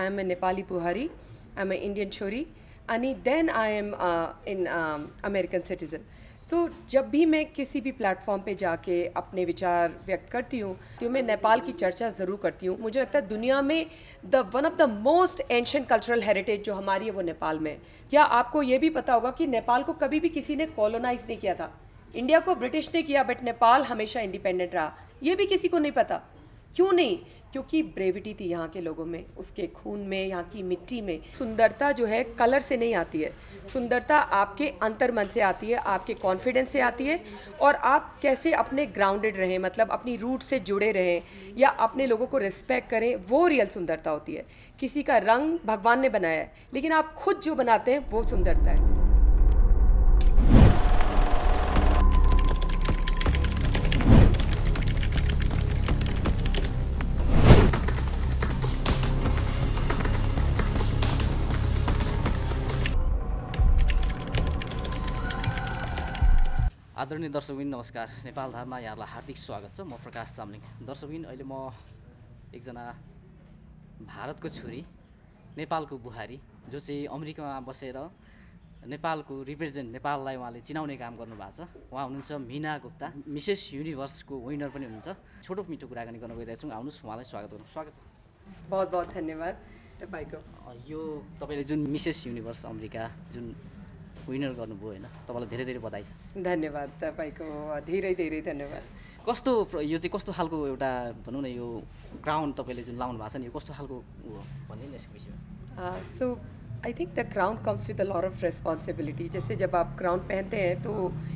I am a Nepali Buhari, I am an Indian Chori, and then I am in American citizen. तो जब भी मैं किसी भी प्लेटफॉर्म पे जाके अपने विचार व्यक्त करती हूँ तो मैं नेपाल की चर्चा ज़रूर करती हूँ। मुझे लगता है दुनिया में one of the most ancient cultural heritage जो हमारी है वो नेपाल में है। क्या आपको ये भी पता होगा कि नेपाल को कभी भी किसी ने कॉलोनाइज नहीं किया था? इंडिया को ब्रिटिश ने किया, बट नेपाल हमेशा इंडिपेंडेंट रहा। ये भी किसी को नहीं पता। क्यों नहीं? क्योंकि ब्रेविटी थी यहाँ के लोगों में, उसके खून में, यहाँ की मिट्टी में। सुंदरता जो है कलर से नहीं आती है, सुंदरता आपके अंतर्मन से आती है, आपके कॉन्फिडेंस से आती है, और आप कैसे अपने ग्राउंडेड रहें, मतलब अपनी रूट से जुड़े रहें या अपने लोगों को रिस्पेक्ट करें, वो रियल सुंदरता होती है। किसी का रंग भगवान ने बनाया है, लेकिन आप खुद जो बनाते हैं वो सुंदरता है। आदरणीय दर्शकबिन नमस्कार। नेपाल धारमा यहाँलाई हार्दिक स्वागत छ। म प्रकाश चामलिङ। दर्शकबिन, अहिले म एकजना भारतको छोरी, नेपालको बुहारी, जो चाहिँ अमेरिकामा बसेर नेपालको रिप्रेजेन्ट, नेपाललाई उहाँले चिनाउने काम गर्नुभएको छ। उहाँ हुनुहुन्छ मीना गुप्ता, मिसेस युनिभर्सको विनर पनि हुनुहुन्छ। छोटो मिठो कुराकानी गर्न गइरहेछौँ। आउनुहोस्, उहाँलाई स्वागत गर्नु। स्वागत छ। बहुत बहुत धन्यवाद तपाईँको। यो तपाईँले जुन मिसेस युनिभर्स अमेरिका जुन विनर गर्नुभयो होइन, तपाईँलाई धेरै धेरै बधाई छ। धन्यवाद तपाईँको, धेरै धेरै धन्यवाद। कस्तो यो चाहिँ कस्तो खालको एउटा भनौँ न, यो क्राउन तपाईँले जुन लाउनु भएको छ नि, यो कस्तो खालको हो भनिदिनु यसको विषयमा। So I think the crown comes with a lot of responsibility. जैसे जब आप क्राउन पहनते हैं तो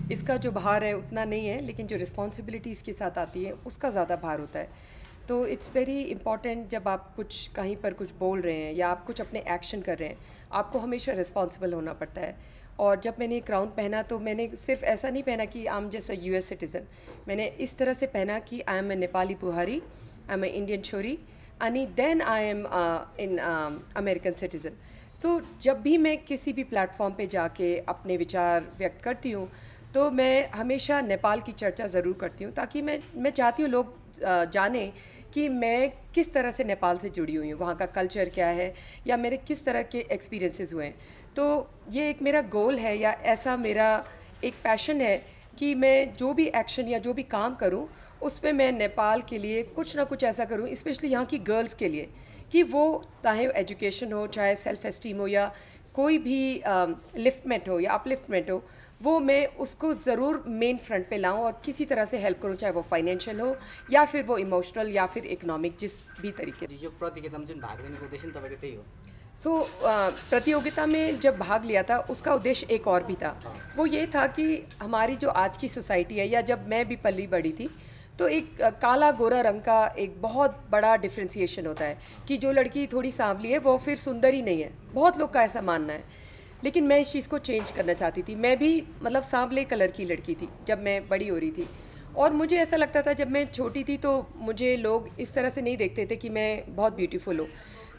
इसका जो भार है उतना नहीं है, लेकिन जो रिस्पॉन्सिबिलिटी इसके साथ आती है उसका ज़्यादा भार होता है। तो इट्स वेरी इंपॉर्टेंट, जब आप कुछ कहीं पर कुछ बोल रहे हैं या आप कुछ अपने एक्शन कर रहे हैं, आपको हमेशा रिस्पॉन्सिबल होना पड़ता है। और जब मैंने क्राउन पहना तो मैंने सिर्फ ऐसा नहीं पहना कि I am just a US citizen. मैंने इस तरह से पहना कि आई एम ए नेपाली बुहारी, आई एम ए इंडियन छोरी, and then I am an American citizen. तो जब भी मैं किसी भी प्लेटफॉर्म पे जाके अपने विचार व्यक्त करती हूँ तो मैं हमेशा नेपाल की चर्चा ज़रूर करती हूँ, ताकि मैं चाहती हूँ लोग जाने कि मैं किस तरह से नेपाल से जुड़ी हुई हूँ, वहाँ का कल्चर क्या है, या मेरे किस तरह के एक्सपीरियंसेस हुए हैं। तो ये एक मेरा गोल है, या ऐसा मेरा एक पैशन है कि मैं जो भी एक्शन या जो भी काम करूँ उसमें मैं नेपाल के लिए कुछ ना कुछ ऐसा करूँ, स्पेशली यहाँ की गर्ल्स के लिए, कि वो चाहे एजुकेशन हो, चाहे सेल्फ एस्टीम हो, या कोई भी लिफ्टमेंट हो या अपलिफ्टमेंट हो, वो मैं उसको ज़रूर मेन फ्रंट पे लाऊं और किसी तरह से हेल्प करूं, चाहे वो फाइनेंशियल हो या फिर वो इमोशनल या फिर इकोनॉमिक, जिस भी तरीके। यो प्रतियोगितामा जुन भाग लिनुको उद्देश्य तपाईँको त्यही हो? प्रतियोगिता में जब भाग लिया था उसका उद्देश्य एक और भी था। वो ये था कि हमारी जो आज की सोसाइटी है, या जब मैं भी पली बड़ी थी, तो एक काला गोरा रंग का एक बहुत बड़ा डिफ्रेंसिएशन होता है कि जो लड़की थोड़ी सांवली है वो फिर सुंदर ही नहीं है। बहुत लोग का ऐसा मानना है, लेकिन मैं इस चीज़ को चेंज करना चाहती थी। मैं भी मतलब सांवले कलर की लड़की थी जब मैं बड़ी हो रही थी, और मुझे ऐसा लगता था जब मैं छोटी थी तो मुझे लोग इस तरह से नहीं देखते थे कि मैं बहुत ब्यूटीफुल हूँ।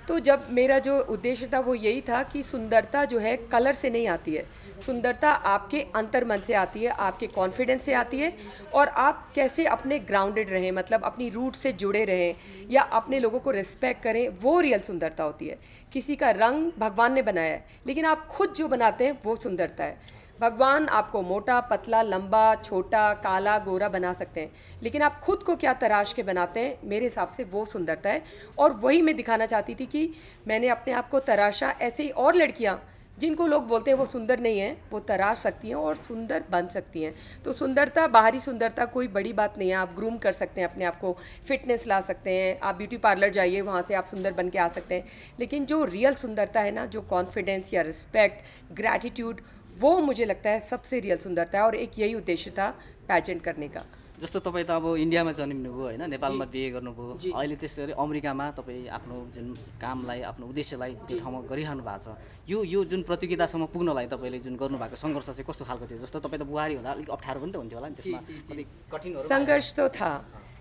तो जब मेरा जो उद्देश्य था वो यही था कि सुंदरता जो है कलर से नहीं आती है, सुंदरता आपके अंतर्मन से आती है, आपके कॉन्फिडेंस से आती है, और आप कैसे अपने ग्राउंडेड रहें, मतलब अपनी रूट से जुड़े रहें या अपने लोगों को रिस्पेक्ट करें, वो रियल सुंदरता होती है। किसी का रंग भगवान ने बनाया है, लेकिन आप खुद जो बनाते हैं वो सुंदरता है। भगवान आपको मोटा, पतला, लंबा, छोटा, काला, गोरा बना सकते हैं, लेकिन आप खुद को क्या तराश के बनाते हैं, मेरे हिसाब से वो सुंदरता है। और वही मैं दिखाना चाहती थी कि मैंने अपने आप को तराशा। ऐसे ही और लड़कियाँ जिनको लोग बोलते हैं वो सुंदर नहीं हैं, वो तराश सकती हैं और सुंदर बन सकती हैं। तो सुंदरता, बाहरी सुंदरता कोई बड़ी बात नहीं है। आप ग्रूम कर सकते हैं अपने आप को, फिटनेस ला सकते हैं, आप ब्यूटी पार्लर जाइए, वहाँ से आप सुंदर बन के आ सकते हैं। लेकिन जो रियल सुंदरता है ना, जो कॉन्फिडेंस या रिस्पेक्ट, ग्रैटिट्यूड, वो मुझे लगता है सबसे रियल सुंदरता है। और एक यही उद्देश्य था पैजेंट करने का। जस्तो तपाईँ त अब इन्डियामा जन्मिनुभयो होइन, नेपालमा बिहे गर्नुभयो, अहिले त्यसरी अमेरिकामा तपाईँ आफ्नो जुन कामलाई, आफ्नो उद्देश्यलाई त्यो ठाउँमा गरिरहनु भएको छ। यो जुन प्रतियोगितासम्म पुग्नलाई तपाईँले जुन गर्नुभएको सङ्घर्ष चाहिँ कस्तो खालको थियो? जस्तो तपाईँ त बुहारी हुँदा अलिक अप्ठ्यारो पनि त हुन्थ्यो होला नि, त्यसमा अलिक कठिन संघर्ष तो था।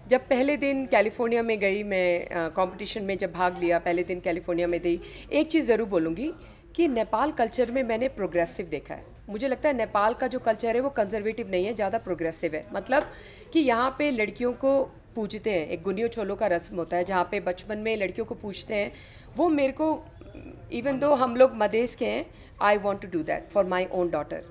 जब पहले दिन कैलिफोर्निया में गई, मैं कंपटीशन में जब भाग लिया, पहले दिन कैलिफोर्निया में गई, एक चीज़ ज़रूर बोलूँगी कि नेपाल कल्चर में मैंने प्रोग्रेसिव देखा है। मुझे लगता है नेपाल का जो कल्चर है वो कंजर्वेटिव नहीं है, ज़्यादा प्रोग्रेसिव है। मतलब कि यहाँ पे लड़कियों को पूजते हैं, एक गुनियो छोलो का रस्म होता है जहाँ पे बचपन में लड़कियों को पूछते हैं, वो मेरे को इवन दो हम लोग मदेश के हैं, I want to do that for my own daughter.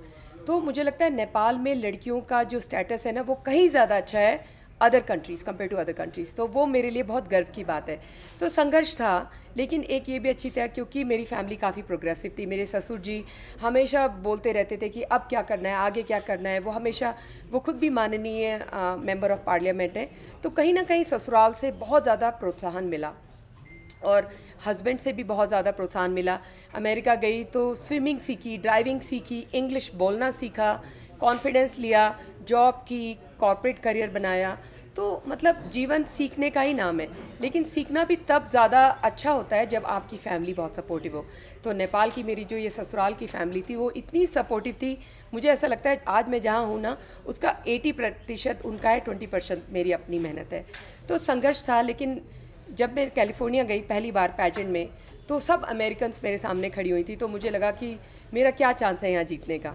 तो मुझे लगता है नेपाल में लड़कियों का जो स्टेटस है ना वो कहीं ज़्यादा अच्छा है other countries compare to other countries, तो वो मेरे लिए बहुत गर्व की बात है। तो संघर्ष था, लेकिन एक ये भी अच्छी था क्योंकि मेरी फैमिली काफ़ी प्रोग्रेसिव थी। मेरे ससुर जी हमेशा बोलते रहते थे कि अब क्या करना है, आगे क्या करना है। वो हमेशा, वो खुद भी माननीय मेंबर ऑफ पार्लियामेंट हैं, तो कहीं ना कहीं ससुराल से बहुत ज़्यादा प्रोत्साहन मिला और हस्बैंड से भी बहुत ज़्यादा प्रोत्साहन मिला। अमेरिका गई तो स्विमिंग सीखी, ड्राइविंग सीखी, इंग्लिश बोलना सीखा, कॉन्फिडेंस लिया, जॉब की, कॉर्पोरेट करियर बनाया। तो मतलब जीवन सीखने का ही नाम है, लेकिन सीखना भी तब ज़्यादा अच्छा होता है जब आपकी फैमिली बहुत सपोर्टिव हो। तो नेपाल की मेरी जो ये ससुराल की फैमिली थी वो इतनी सपोर्टिव थी, मुझे ऐसा लगता है आज मैं जहाँ हूँ ना उसका 80% उनका है, 20% मेरी अपनी मेहनत है। तो संघर्ष था, लेकिन जब मैं कैलिफोर्निया गई पहली बार पैजेंट में, तो सब अमेरिकन्स मेरे सामने खड़ी हुई थी, तो मुझे लगा कि मेरा क्या चांस है यहाँ जीतने का।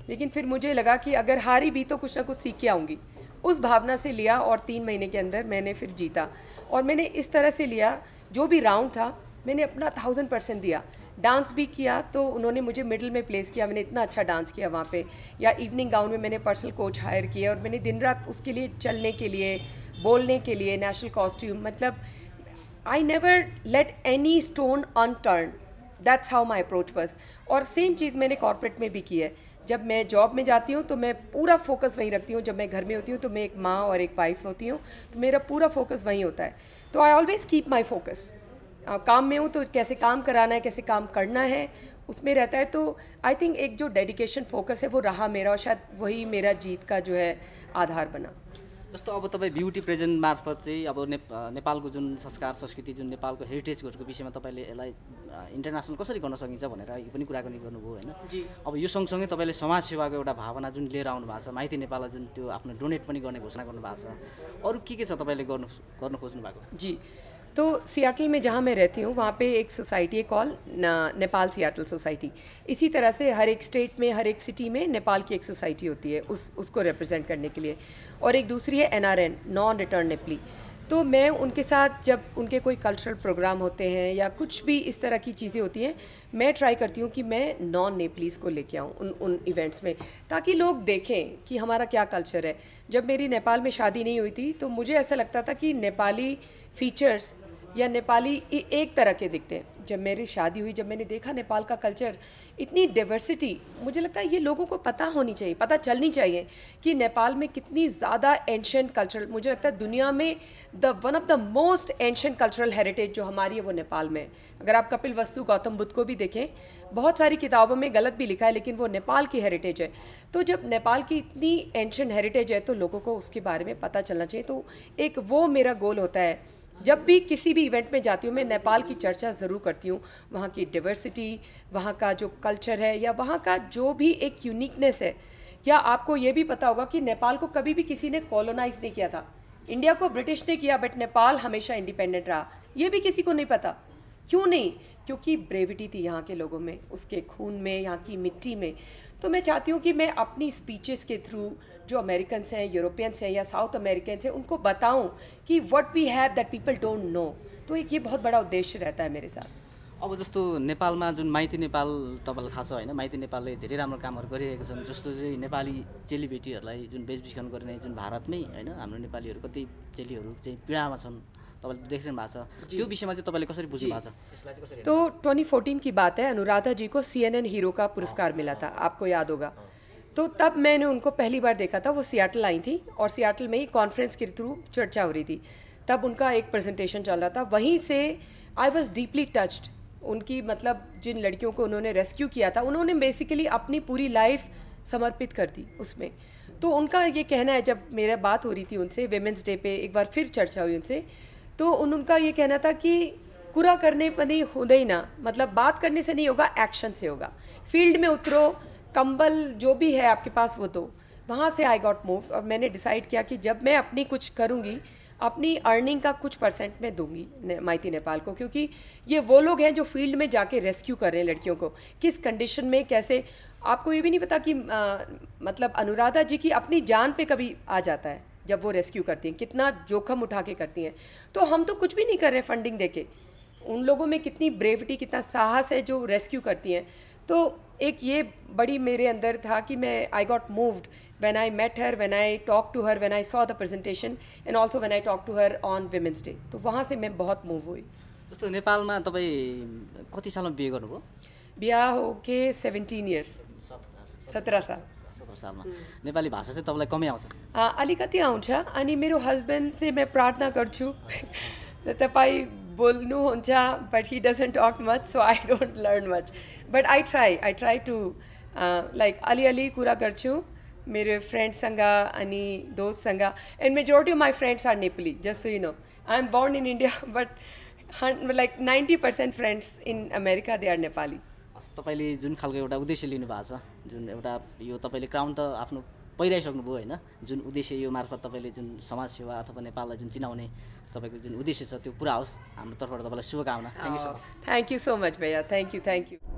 लेकिन फिर मुझे लगा कि अगर हारी भी तो कुछ ना कुछ सीख के आऊँगी, उस भावना से लिया और 3 महीने के अंदर मैंने फिर जीता। और मैंने इस तरह से लिया, जो भी राउंड था मैंने अपना 1000% दिया। डांस भी किया तो उन्होंने मुझे मिडिल में प्लेस किया, मैंने इतना अच्छा डांस किया वहाँ पे। या इवनिंग गाउन में मैंने पर्सनल कोच हायर किया और मैंने दिन रात उसके लिए चलने के लिए, बोलने के लिए, नेशनल कॉस्ट्यूम, मतलब I never let any stone unturned, that's how my approach was. और सेम चीज़ मैंने कॉर्पोरेट में भी की है। जब मैं जॉब में जाती हूँ तो मैं पूरा फोकस वहीं रखती हूँ, जब मैं घर में होती हूँ तो मैं एक माँ और एक वाइफ होती हूँ, तो मेरा पूरा फोकस वहीं होता है। तो I always keep my focus. काम में हूँ तो कैसे काम कराना है, कैसे काम करना है, उसमें रहता है। तो आई थिंक एक जो डेडिकेशन फोकस है वो रहा मेरा, और शायद वही मेरा जीत का जो है आधार बना। जस्तो अब तपाईँ ब्युटी प्रेजेन्ट मार्फत चाहिँ अब नेपालको जुन संस्कार संस्कृति, जुन नेपालको हेरिटेजहरूको विषयमा तपाईँले यसलाई इन्टरनेसनल कसरी गर्न सकिन्छ भनेर यो पनि कुराकानी गर्नुभयो होइन जी। अब यो सँगसँगै तपाईँले समाजसेवाको एउटा भावना जुन लिएर आउनु भएको छ, माइती नेपाललाई जुन त्यो आफ्नो डोनेट पनि गर्ने घोषणा गर्नुभएको छ, अरू के छ तपाईँले गर्न खोज्नु भएको? जी, तो सियाटल में जहाँ मैं रहती हूँ वहाँ पे एक सोसाइटी है कॉल नेपाल सियाटल सोसाइटी। इसी तरह से हर एक स्टेट में, हर एक सिटी में नेपाल की एक सोसाइटी होती है उसको रिप्रेजेंट करने के लिए। और एक दूसरी है NRN, नॉन रिटर्न नेपली। तो मैं उनके साथ जब उनके कोई कल्चरल प्रोग्राम होते हैं या कुछ भी इस तरह की चीज़ें होती हैं, मैं ट्राई करती हूँ कि मैं नॉन नेपलीज़ को लेके आऊँ उन इवेंट्स में, ताकि लोग देखें कि हमारा क्या कल्चर है। जब मेरी नेपाल में शादी नहीं हुई थी तो मुझे ऐसा लगता था कि नेपाली फीचर्स या नेपाली एक तरह के दिखते हैं। जब मेरी शादी हुई, जब मैंने देखा नेपाल का कल्चर, इतनी डाइवर्सिटी, मुझे लगता है ये लोगों को पता होनी चाहिए, पता चलनी चाहिए कि नेपाल में कितनी ज़्यादा एंशिएंट कल्चरल, मुझे लगता है दुनिया में one of the most ancient cultural heritage जो हमारी है वो नेपाल में है। अगर आप कपिल वस्तु, गौतम बुद्ध को भी देखें, बहुत सारी किताबों में गलत भी लिखा है, लेकिन वो नेपाल की हेरिटेज है। तो जब नेपाल की इतनी एंशिएंट हेरिटेज है तो लोगों को उसके बारे में पता चलना चाहिए। तो एक वो मेरा गोल होता है। जब भी किसी भी इवेंट में जाती हूँ मैं नेपाल की चर्चा ज़रूर करती हूँ, वहाँ की डाइवर्सिटी, वहाँ का जो कल्चर है या वहाँ का जो भी एक यूनिकनेस है। क्या आपको ये भी पता होगा कि नेपाल को कभी भी किसी ने कॉलोनाइज नहीं किया था, इंडिया को ब्रिटिश ने किया, बट नेपाल हमेशा इंडिपेंडेंट रहा। ये भी किसी को नहीं पता। क्यों नहीं? क्योंकि ब्रेविटी थी यहाँ के लोगों में, उसके खून में, यहाँ की मिट्टी में। तो मैं चाहती हूँ कि मैं अपनी स्पीचेस के थ्रू जो अमेरिकन्स हैं, यूरोपियंस हैं या साउथ अमेरिकन्स हैं, उनको बताऊँ कि what we have that people don't know. तो एक ये बहुत बड़ा उद्देश्य रहता है मेरे साथ। अब जस्तो नेपालमा जुन माइती नेपाल तपाईँलाई थाहा छ होइन, माइती नेपालले धेरै राम्रो कामहरू गरिरहेका छन्। जस्तो चाहिँ नेपाली चेलीबेटीहरूलाई जुन बेचबिखन गर्ने, जुन भारतमै होइन हाम्रो नेपालीहरू कति चेलीहरू चाहिँ पीडामा छन्, तपाईँले देखिरहनु भएको छ। त्यो विषयमा चाहिँ तपाईँले कसरी बुझ्नु भएको छ, यसलाई चाहिँ कसरी? तो 2014 की बात है, अनुराधा जी को CNN हीरो का पुरस्कार मिला था, आपको याद होगा। तो तब मैंने उनको पहली बार देखा था, वो सियाटल आई थी और सियाटल में ही कॉन्फ्रेंस के थ्रू चर्चा हो रही थी। तब उनका एक प्रेजेंटेशन चल रहा था, वहीं से आई वॉज डीपली टच्ड। उनकी मतलब जिन लड़कियों को उन्होंने रेस्क्यू किया था, उन्होंने बेसिकली अपनी पूरी लाइफ समर्पित कर दी उसमें। तो उनका ये कहना है, जब मेरा बात हो रही थी उनसे वेमेंस डे पे, एक बार फिर चर्चा हुई उनसे, तो उनका ये कहना था कि कुरा करने पर नहीं होता ही ना, मतलब बात करने से नहीं होगा, एक्शन से होगा। फील्ड में उतरो, कंबल जो भी है आपके पास वो दो। वहाँ से आई गॉट मूव और मैंने डिसाइड किया कि जब मैं अपनी कुछ करूँगी, अपनी अर्निंग का कुछ % मैं दूंगी माइती नेपाल को, क्योंकि ये वो लोग हैं जो फील्ड में जाके रेस्क्यू कर रहे हैं लड़कियों को, किस कंडीशन में कैसे। आपको ये भी नहीं पता कि मतलब अनुराधा जी की अपनी जान पे कभी आ जाता है, जब वो रेस्क्यू करती हैं, कितना जोखम उठा के करती हैं। तो हम तो कुछ भी नहीं कर रहे फंडिंग देके, उन लोगों में कितनी ब्रेविटी, कितना साहस है जो रेस्क्यू करती हैं। तो एक ये बड़ी मेरे अंदर था कि मैं I got moved when I met her, when I talk to her, when I saw the presentation and also when I talk to her on women's day. तो वहाँ से मैं बहुत मूव हुई। जस्तो नेपालमा तपाईँ कति सालमा बिहे गर्नुभयो? बिहा हो के 17 इयर्स, 17 साल। 17 सालमा। नेपाली भाषा चाहिँ तपाईँलाई कमै आउँछ? अलिकति आउँछ। अनि मेरो हस्बेन्ड से मैं प्रार्थना गर्छु तपाईँ बोल्नुहुन्छ, but he doesn't talk much, so I don't learn much, but I try to like अलिअलि कुरा गर्छु मेरो फ्रेन्ड्ससँग अनि दोस्तसँग। And majority of my friends are Nepali, just so you know. I am born in India, but like 90% friends in America they are Nepali. तपाईँले जुन खालको एउटा उद्देश्य लिनुभएको छ, जुन एउटा यो तपाईँले क्राउन त आफ्नो पहिराइसक्नुभयो होइन, जुन उद्देश्य यो मार्फत तपाईँले जुन समाज सेवा अथवा नेपाललाई जुन चिनाउने तपाईँको जुन उद्देश्य छ त्यो पुरा होस्। हाम्रो तर्फबाट तपाईँलाई शुभकामना। Thank you so much. Thank you so much भैया, थ्याङ्क यू।